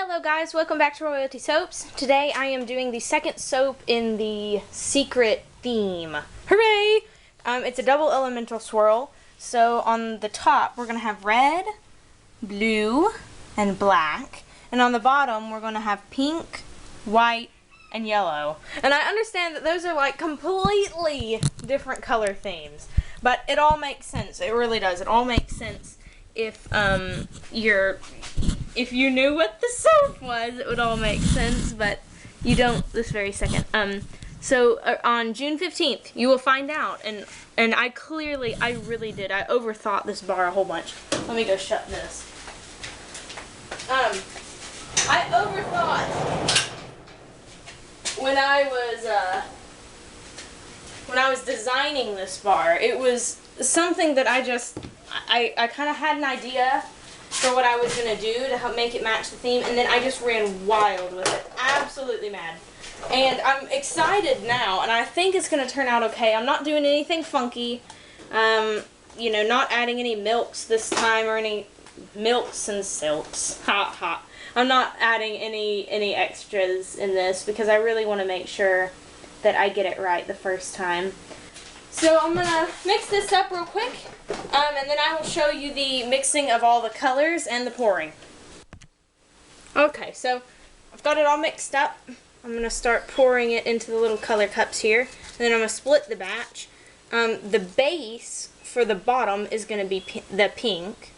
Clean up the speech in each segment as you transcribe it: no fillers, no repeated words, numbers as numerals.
Hello guys, welcome back to Royalty Soaps. Today I am doing the second soap in the secret theme. Hooray! It's a double elemental swirl. So on the top we're going to have red, blue, and black. And on the bottom we're going to have pink, white, and yellow. And I understand that those are like completely different color themes. But it all makes sense. It really does. It all makes sense if if you knew what the soap was, it would all make sense, but you don't this very second. So on June 15th, you will find out, and I really did. I overthought this bar a whole bunch. Let me go shut this. I overthought when I was designing this bar. It was something that I kind of had an idea for what I was going to do to help make it match the theme, and then I just ran wild with it. Absolutely mad. And I'm excited now, and I think it's going to turn out okay. I'm not doing anything funky. You know, not adding any milks this time, or any milks and silks. Ha ha. I'm not adding any extras in this because I really want to make sure that I get it right the first time. So I'm going to mix this up real quick, and then I will show you the mixing of all the colors and the pouring. Okay, so I've got it all mixed up. I'm going to start pouring it into the little color cups here, and then I'm going to split the batch. The base for the bottom is going to be the pink,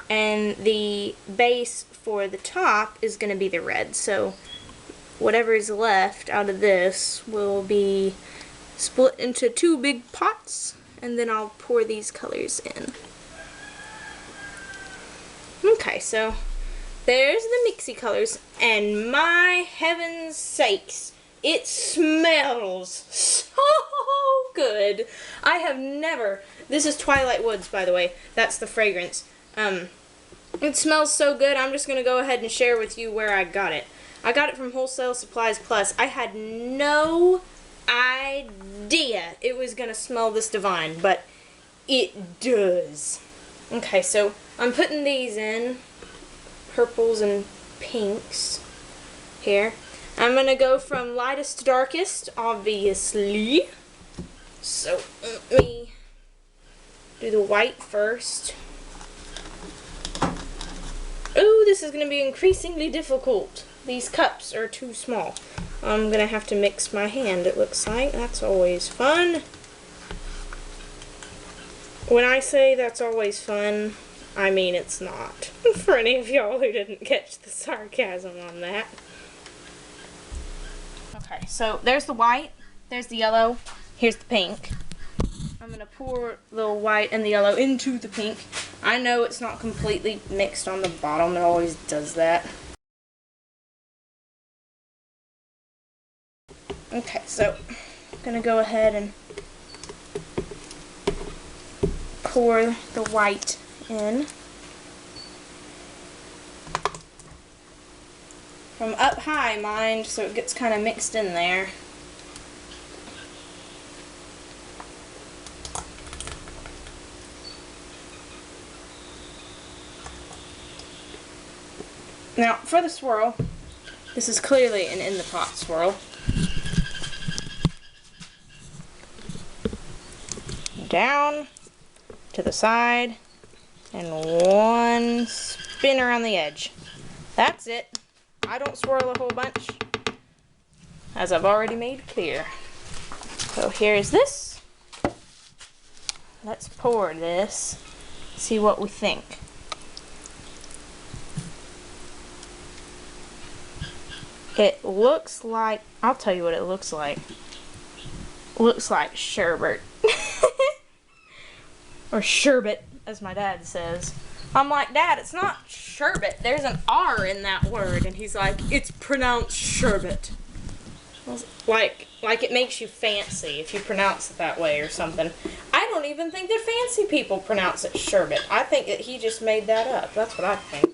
and the base for the top is going to be the red. So whatever is left out of this will be split into two big pots, and then I'll pour these colors in. Okay, so there's the mixy colors, and my heaven's sakes, it smells so good. I have never, this is Twilight Woods, by the way, that's the fragrance. It smells so good. I'm just going to go ahead and share with you where I got it. I got it from Wholesale Supplies Plus. I had no idea it was gonna smell this divine, but it does. Okay, so I'm putting these in, purples and pinks here. I'm gonna go from lightest to darkest, obviously. So let me do the white first. Oh, this is gonna be increasingly difficult. These cups are too small. I'm gonna have to mix my hand, it looks like. That's always fun. When I say that's always fun, I mean it's not. For any of y'all who didn't catch the sarcasm on that. Okay, so there's the white, there's the yellow, here's the pink. I'm gonna pour the white and the yellow into the pink. I know it's not completely mixed on the bottom, it always does that. Okay, so I'm going to go ahead and pour the white in. From up high, mind, so it gets kind of mixed in there. Now, for the swirl, this is clearly an in-the-pot swirl. Down to the side and one spin around the edge. That's it. I don't swirl a whole bunch, as I've already made clear. So here's this. Let's pour this, see what we think. It looks like, I'll tell you what it looks like. It looks like sherbet. Or sherbet, as my dad says. I'm like, Dad, it's not sherbet. There's an R in that word. And he's like, it's pronounced sherbet. Like it makes you fancy if you pronounce it that way or something. I don't even think that fancy people pronounce it sherbet. I think that he just made that up. That's what I think.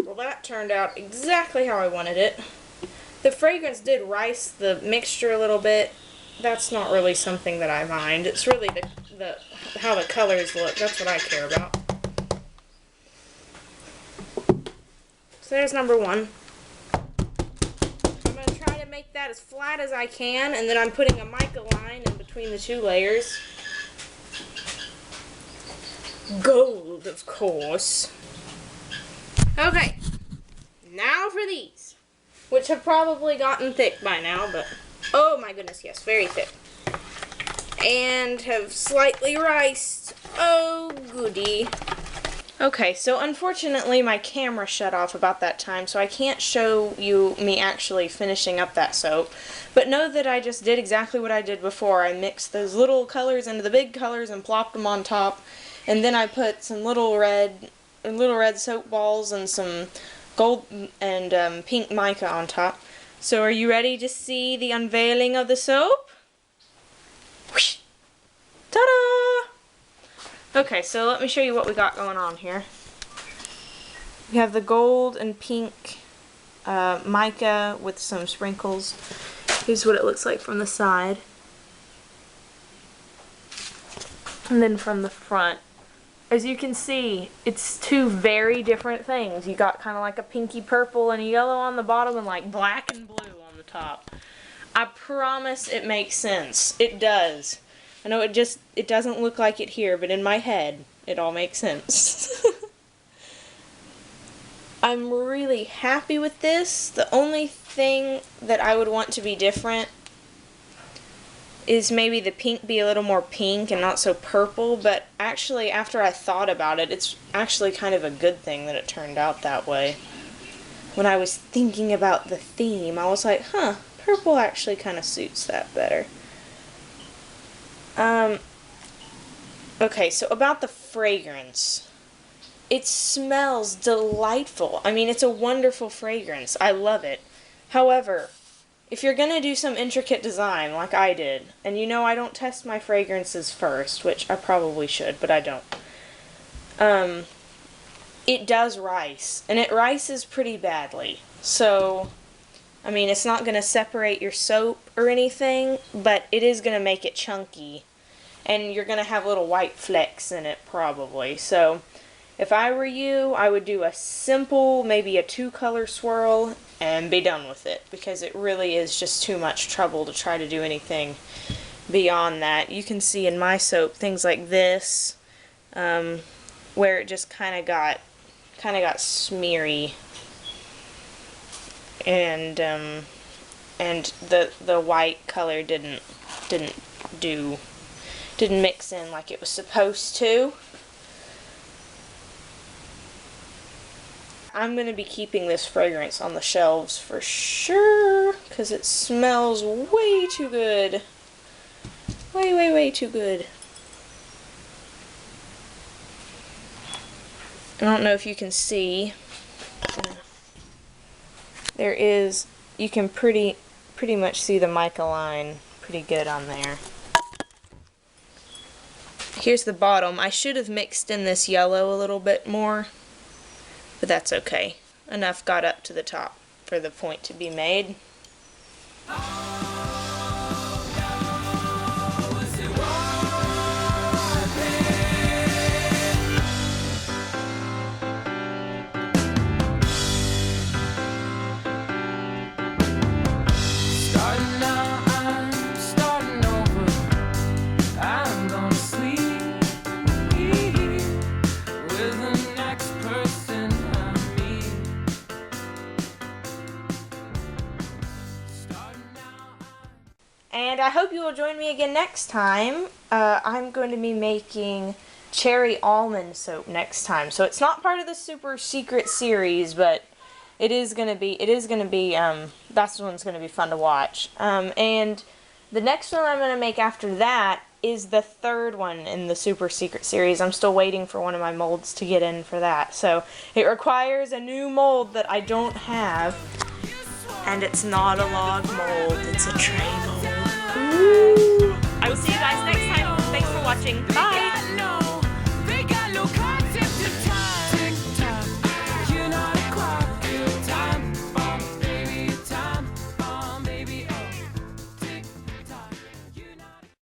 Well, that turned out exactly how I wanted it. The fragrance did rice the mixture a little bit. That's not really something that I mind. It's really how the colors look. That's what I care about. So there's number 1. I'm going to try to make that as flat as I can, and then I'm putting a mica line in between the 2 layers. Gold, of course. Okay, now for these, which have probably gotten thick by now, but oh my goodness, yes, very thick. And have slightly riced. Oh, goody. Okay, so unfortunately my camera shut off about that time, so I can't show you me actually finishing up that soap. But know that I just did exactly what I did before. I mixed those little colors into the big colors and plopped them on top. And then I put some little red soap balls and some gold and pink mica on top. So are you ready to see the unveiling of the soap? Whoosh! Ta-da! Okay, so let me show you what we got going on here. We have the gold and pink mica with some sprinkles. Here's what it looks like from the side. And then from the front. As you can see, it's 2 very different things. You got kind of like a pinky purple and a yellow on the bottom and like black and blue on the top. I promise it makes sense. It does. I know it doesn't look like it here, but in my head, it all makes sense. I'm really happy with this. The only thing that I would want to be different is maybe the pink be a little more pink and not so purple, but actually after I thought about it, it's actually kind of a good thing that it turned out that way. When I was thinking about the theme, I was like, huh, purple actually kind of suits that better. Okay, so about the fragrance. It smells delightful. I mean, it's a wonderful fragrance. I love it. However, if you're going to do some intricate design like I did, and you know I don't test my fragrances first, which I probably should, but I don't. It does rice, and it rices pretty badly. So, I mean, it's not going to separate your soap or anything, but it is going to make it chunky. And you're going to have little white flecks in it probably. So, if I were you, I would do a simple, maybe a 2-color swirl, and be done with it, because it really is just too much trouble to try to do anything beyond that. You can see in my soap things like this, where it just kind of got smeary, and the white color didn't mix in like it was supposed to. I'm going to be keeping this fragrance on the shelves for sure, because it smells way too good. Way too good. I don't know if you can see. There is, you can pretty much see the mica line pretty good on there. Here's the bottom. I should have mixed in this yellow a little bit more, but that's okay. Enough got up to the top for the point to be made. And I hope you will join me again next time. I'm going to be making cherry almond soap next time. So it's not part of the super secret series, but it is going to be, that's one's going to be fun to watch. And the next one I'm going to make after that is the 3rd one in the super secret series. I'm still waiting for one of my molds to get in for that. So it requires a new mold that I don't have. And it's not a log mold, it's a tray mold. Ooh. I will see you guys next time. Thanks for watching. Bye!